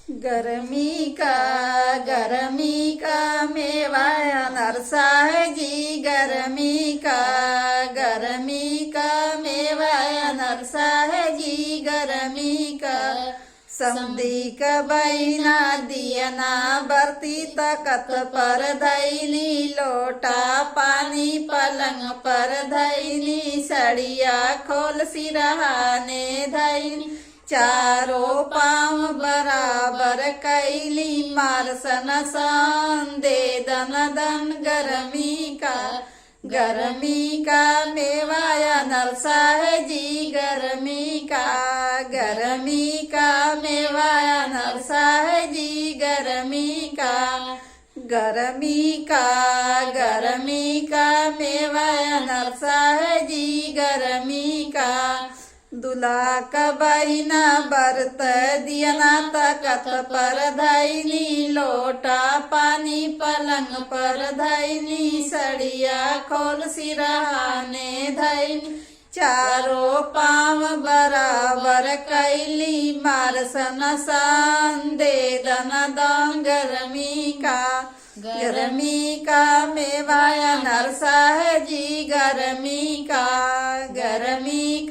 गर्मी का मेवा अनरसा है जी। गर्मी का मेवा अनरसा है जी। गर्मी का समधी का बहिना दियना बरती तकत पर धैली। लोटा पानी पलंग पर धैली। सड़िया खोल सिरहाने धैली। चारों पाँव बराबर कैली। मारसन सन दे दन दन। गर्मी का मेवा अनरसा है जी। गर्मी का मेवा अनरसा है जी। गर्मी का मेवा अनरसा है जी। गर्मी का दूल्हा का बहिना बरत दियना तकत पर धैली। लोटा पानी पलंग पर धैली। सड़िया खोल सिरहाने धैली। चारों पाँव बराबर कैली। मारसन सन दे दन दन। गर्मी का मेवा अनरसा है जी। गर्मी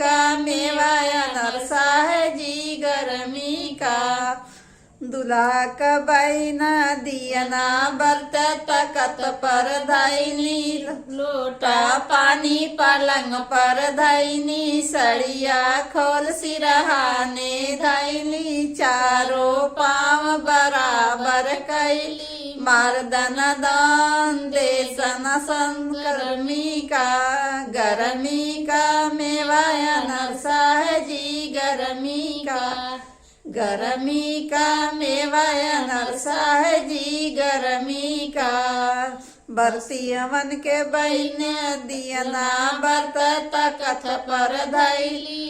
का मेवा अनरसा है जी। गर्मी का दूल्हा का बहिना दियना बरत तकत पर धैली। लोटा पानी पलंग पर धैली। सड़िया खोल सिरहाने धैली। चारों पाँव बराबर कैली। मारदन दान दे सन सन। गर्मी का मेवा अनरसा है जी। गर्मी का मेवा अनरसा है जी। गर्मी का बरतियवन के बहिने दियना बरत तकत पर धैली।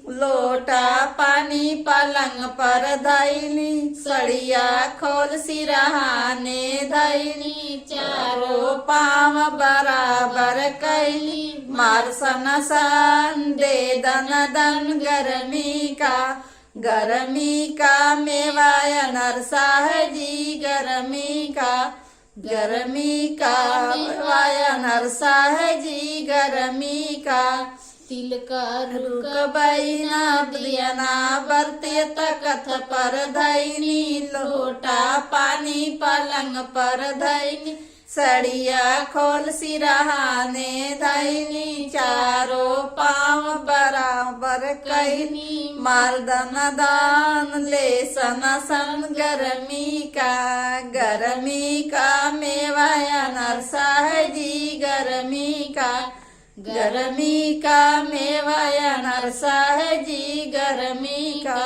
लोटा पानी पलंग पर धैली। सड़िया खोल सिरहाने धैली। चारों पाँव बराबर कैली। मारसन सन दे दन दन। गर्मी का मेवा अनरसा है जी। गर्मी का मेवा अनरसा है जी। गर्मी का तिल का रुक बहिना दियना बरते तकत पर धैली। लोटा पानी पलंग पर धैली। सड़िया खोल सिरहाने धैली। चारों पाँव बराबर कैली। मारदन दान ले सन सन। गर्मी का मेवा अनरसा है जी। गर्मी का मेवा अनरसा है जी। गर्मी का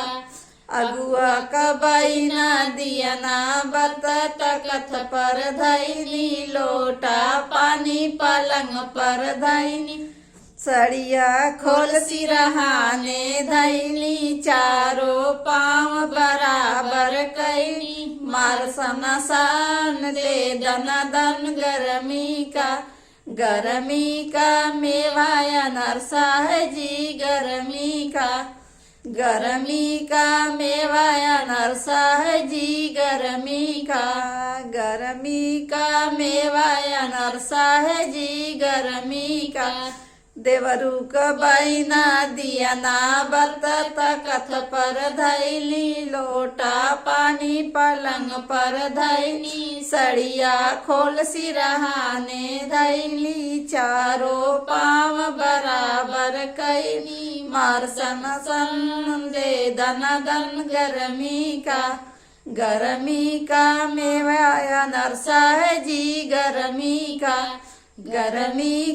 अगुआ का बहिना दियना बरत तकत पर धैली। लोटा पानी पलंग पर धैली। सड़िया खोल सिरहाने धैली। चारों पाँव बराबर कैली। मारसन सन दे दन दन। गर्मी का मेवा अनरसा है जी। गर्मी का मेवा अनरसा है जी। गर्मी का मेवा अनरसा है जी। गर्मी का देवरू का बहिना दियना बरत तकत पर धैली। लोटा पानी पलंग पर धैली। सड़िया खोल सिरहाने धैली। चारों पाँव बराबर कैली। मारसन सन दे दन दन। गर्मी का मेवा अनरसा है जी। गर्मी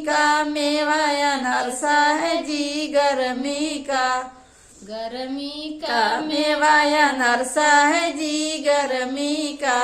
का मेवा अनरसा है जी। गर्मी का मेवा अनरसा है जी। गर्मी का